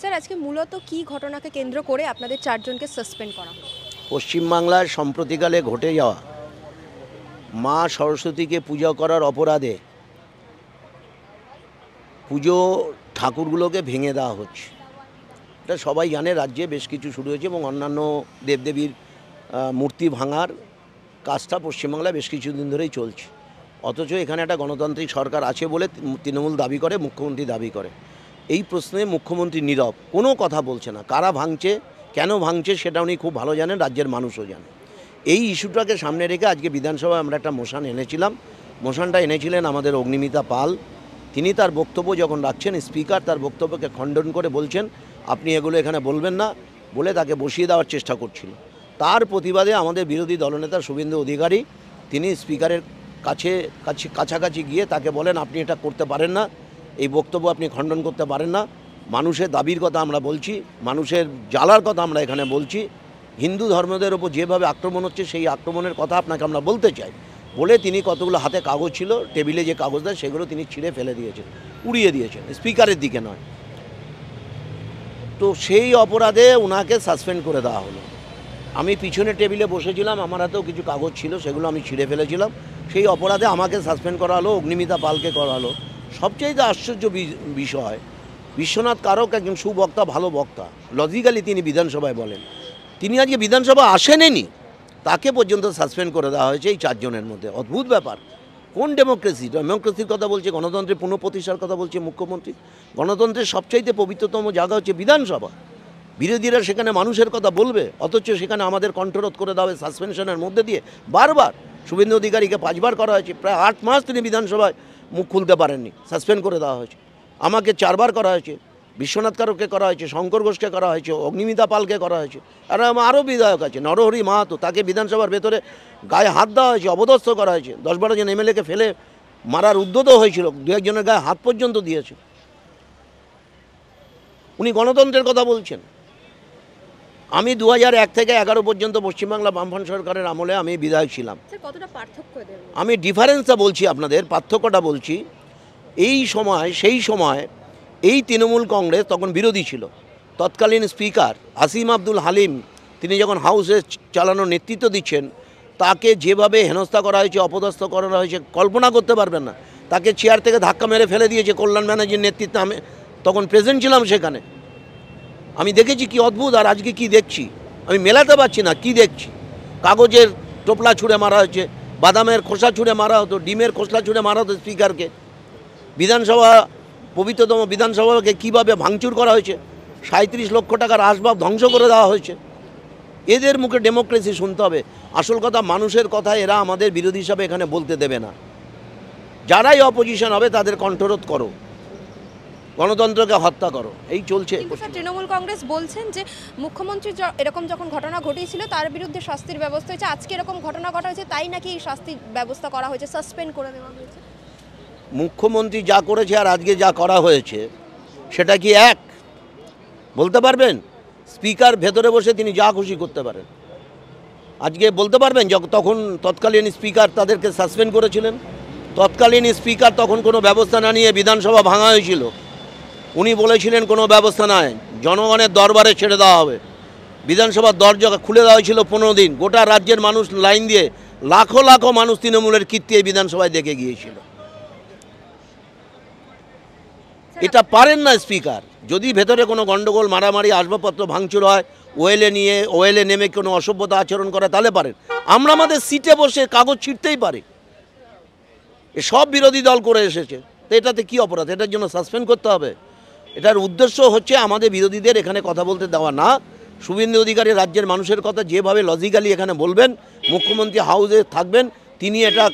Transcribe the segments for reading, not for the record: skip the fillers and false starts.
Sir আজকে মূলত কি ঘটনাকে কেন্দ্র করে আপনাদের চারজনকে সাসপেন্ড করা হলো? পশ্চিমবাংলায় সম্প্রতিকালে ঘটে যাওয়া মা সরস্বতীকে পূজা করার অপরাধে পুজো ঠাকুরগুলোকে ভেঙে দেওয়া হচ্ছে। এটা সবাই জানে, রাজ্যে বেশ কিছু শুরু হয়েছে এবং অন্যান্য দেবদেবীর মূর্তি ভাঙার কাজটা পশ্চিমবাংলায় বেশ কিছুদিন ধরেই চলছে। অথচ এখানে একটা গণতান্ত্রিক সরকার আছে বলে তৃণমূল দাবি করে, মুখ্যমন্ত্রী দাবি করে। এই প্রশ্নে মুখ্যমন্ত্রী নীরব, কোনো কথা বলছে না। কারা ভাঙছে, কেন ভাঙছে সেটা উনি খুব ভালো জানেন, রাজ্যের মানুষও জানে। এই ইস্যুটাকে সামনে রেখে আজকে বিধানসভায় আমরা একটা মোশন এনেছিলাম। মোশনটা এনেছিলেন আমাদের অগ্নিমিতা পাল। তিনি তার বক্তব্য যখন রাখছেন, স্পিকার তার বক্তব্যকে খণ্ডন করে বলছেন আপনি এগুলো এখানে বলবেন না, বলে তাকে বসিয়ে দেওয়ার চেষ্টা করছিল। তার প্রতিবাদে আমাদের বিরোধী দলনেতা শুভেন্দু অধিকারী তিনি স্পিকারের কাছাকাছি গিয়ে তাকে বলেন আপনি এটা করতে পারেন না, এই বক্তব্য আপনি খণ্ডন করতে পারেন না। মানুষের দাবির কথা আমরা বলছি, মানুষের জ্বালার কথা আমরা এখানে বলছি। হিন্দু ধর্মদের ওপর যেভাবে আক্রমণ হচ্ছে সেই আক্রমণের কথা আপনাকে আমরা বলতে চাই বলে তিনি কতগুলো হাতে কাগজ ছিল, টেবিলে যে কাগজ দেয় সেগুলো তিনি ছিঁড়ে ফেলে দিয়েছেন, উড়িয়ে দিয়েছেন, স্পিকারের দিকে নয়। তো সেই অপরাধে ওনাকে সাসপেন্ড করে দেওয়া হলো। আমি পিছনে টেবিলে বসেছিলাম, আমার হাতেও কিছু কাগজ ছিল, সেগুলো আমি ছিঁড়ে ফেলেছিলাম। সেই অপরাধে আমাকে সাসপেন্ড করা হলো, অগ্নিমিতা পালকে করা হলো। সবচেয়ে আশ্চর্য বিষয়, বিশ্বনাথ কারক একজন সুবক্তা, ভালো বক্তা, লজিক্যালি তিনি বিধানসভায় বলেন, তিনি আজকে বিধানসভা আসেননি, তাকে পর্যন্ত সাসপেন্ড করে দেওয়া হয়েছে এই চারজনের মধ্যে। অদ্ভুত ব্যাপার। কোন ডেমোক্রেসির কথা বলছে, গণতন্ত্রের পুনঃপ্রতিষ্ঠার কথা বলছে মুখ্যমন্ত্রী। গণতন্ত্রের সবচাইতে পবিত্রতম জায়গা হচ্ছে বিধানসভা। বিরোধীরা সেখানে মানুষের কথা বলবে, অথচ সেখানে আমাদের কণ্ঠরোধ করে দেওয়া হবে সাসপেনশনের মধ্যে দিয়ে। বারবার শুভেন্দু অধিকারীকে 5 বার করা হয়েছে, প্রায় 8 মাস তিনি বিধানসভায় মুখ খুলতে পারেননি, সাসপেন্ড করে দেওয়া হয়েছে। আমাকে 4 বার করা হয়েছে, বিশ্বনাথ কারককে করা হয়েছে, শঙ্কর ঘোষকে করা হয়েছে, অগ্নিমিতা পালকে করা হয়েছে, আর আরও বিধায়ক আছে, নরহরি মাহাতো, তাকে বিধানসভার ভেতরে গায়ে হাত দেওয়া হয়েছে, অপদস্থ করা হয়েছে। 10-12 জন এমএলএকে ফেলে মারার উদ্যোগও হয়েছিল, 2-1 জনের গায়ে হাত পর্যন্ত দিয়েছে। উনি গণতন্ত্রের কথা বলছেন। আমি 2001 থেকে 11 পর্যন্ত পশ্চিমবাংলা বামফ্রন্ট সরকারের আমলে আমি বিধায়ক ছিলাম। কতটা পার্থক্য দেবেন? আমি ডিফারেন্সটা বলছি আপনাদের, পার্থক্যটা বলছি। সেই সময় এই তৃণমূল কংগ্রেস তখন বিরোধী ছিল। তৎকালীন স্পিকার আসিম আব্দুল হালিম তিনি যখন হাউসে চালানোর নেতৃত্ব দিচ্ছেন, তাকে যেভাবে হেনস্থা করা হয়েছে, অপদস্থ করা হয়েছে কল্পনা করতে পারবেন না। তাকে চেয়ার থেকে ধাক্কা মেরে ফেলে দিয়েছে কল্যাণ ব্যানার্জির নেতৃত্বে। আমি তখন প্রেজেন্ট ছিলাম সেখানে, আমি দেখেছি কি অদ্ভুত, আর আজকে কি দেখছি আমি মেলাতে পারছি না। কি দেখছি, কাগজের টোপলা ছুঁড়ে মারা হচ্ছে, বাদামের খোসা ছুঁড়ে মারা হতো, ডিমের খোসলা ছুঁড়ে মারা হতো স্পিকারকে। বিধানসভা, পবিত্রতম বিধানসভাকে কীভাবে ভাঙচুর করা হয়েছে, 37 লক্ষ টাকার আসবাব ধ্বংস করে দেওয়া হয়েছে। এদের মুখে ডেমোক্রেসি শুনতে হবে। আসল কথা, মানুষের কথা এরা আমাদের বিরোধী হিসাবে এখানে বলতে দেবে না। যারাই অপোজিশন হবে তাদের কণ্ঠরোধ করো, গণতন্ত্রকে হত্যা করো, এই চলছে। তৃণমূল কংগ্রেস বলছেন যে মুখ্যমন্ত্রী এরকম যখন ঘটনা ঘটিয়েছিল তার বিরুদ্ধে শাস্তির ব্যবস্থা হয়েছে, আজকে এরকম ঘটনা ঘটা হয়েছে তাই নাকি এই শাস্তির ব্যবস্থা করা হয়েছে, সাসপেন্ড করে দেওয়া হয়েছে। মুখ্যমন্ত্রী যা করেছে আর আজকে যা করা হয়েছে সেটা কি এক বলতে পারবেন? স্পিকার ভেতরে বসে তিনি যা খুশি করতে পারেন। আজকে বলতে পারবেন তখন তৎকালীন স্পিকার তাদেরকে সাসপেন্ড করেছিলেন? তৎকালীন স্পিকার তখন কোনো ব্যবস্থা না নিয়ে বিধানসভা ভাঙা হয়েছিল। উনি বলেছিলেন কোনো ব্যবস্থা নাই, জনগণের দরবারে ছেড়ে দেওয়া হবে। বিধানসভার দরজা খুলে দেওয়া হয়েছিল 15 দিন। গোটা রাজ্যের মানুষ লাইন দিয়ে, লাখো লাখো মানুষ তৃণমূলের কীর্তি এই বিধানসভায় দেখে গিয়েছিল। এটা পারেন না স্পিকার। যদি ভেতরে কোনো গণ্ডগোল, মারামারি, আসবাবপত্র ভাঙচুর হয়, ওয়েলে নেমে কোনো অসভ্যতা আচরণ করে, তাহলে পারেন। আমরা আমাদের সিটে বসে কাগজ ছিঁড়তেই পারি। সব বিরোধী দল করে এসেছে, তো এটাতে কী অপরাধ? এটার জন্য সাসপেন্ড করতে হবে? এটার উদ্দেশ্য হচ্ছে আমাদের বিরোধীদের এখানে কথা বলতে দেওয়া না। শুভেন্দু অধিকারী রাজ্যের মানুষের কথা যেভাবে লজিক্যালি এখানে বলবেন, মুখ্যমন্ত্রী হাউসে থাকবেন, তিনি এটা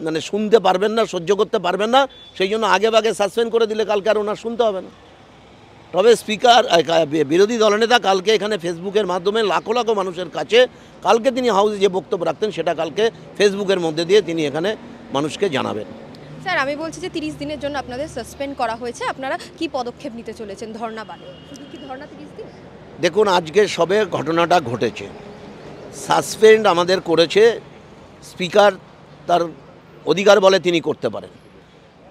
মানে শুনতে পারবেন না, সহ্য করতে পারবেন না। সেই জন্য আগে সাসপেন্ড করে দিলে কালকে আর ওনার শুনতে হবে না। তবে স্পিকার, বিরোধী দলনেতা কালকে এখানে ফেসবুকের মাধ্যমে লাখো লাখো মানুষের কাছে কালকে তিনি হাউসে যে বক্তব্য রাখতেন সেটা কালকে ফেসবুকের মধ্যে দিয়ে তিনি এখানে মানুষকে জানাবেন। স্যার আমি বলছি যে 30 দিনের জন্য আপনাদের সাসপেন্ড করা হয়েছে, আপনারা কি পদক্ষেপ নিতে চলেছেন? ধর্ণা বাদে শুধু কি ধর্ণা 30 দিন? দেখুন, আজকে সবে ঘটনাটা ঘটেছে, সাসপেন্ড আমাদের করেছে স্পিকার, তার অধিকার বলে তিনি করতে পারেন,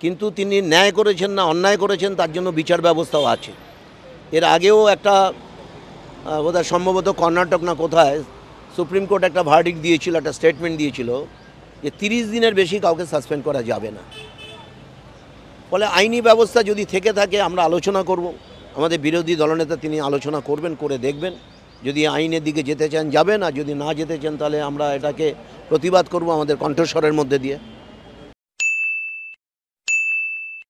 কিন্তু তিনি ন্যায় করেছেন না অন্যায় করেছেন তার জন্য বিচার ব্যবস্থাও আছে। এর আগেও একটা বোধহয় সম্ভবত কর্ণাটক না কোথায় সুপ্রিম কোর্ট একটা ভার্ডিক্ট দিয়েছিল, একটা স্টেটমেন্ট দিয়েছিল যে 30 দিনের বেশি কাউকে সাসপেন্ড করা যাবে না। ফলে আইনি ব্যবস্থা যদি থেকে থাকে আমরা আলোচনা করব, আমাদের বিরোধী দলনেতা তিনি আলোচনা করবেন, করে দেখবেন, যদি আইনের দিকে যেতে চান যাবেন, আর যদি না যেতে চান তাহলে আমরা এটাকে প্রতিবাদ করব আমাদের কণ্ঠস্বরের মধ্যে দিয়ে।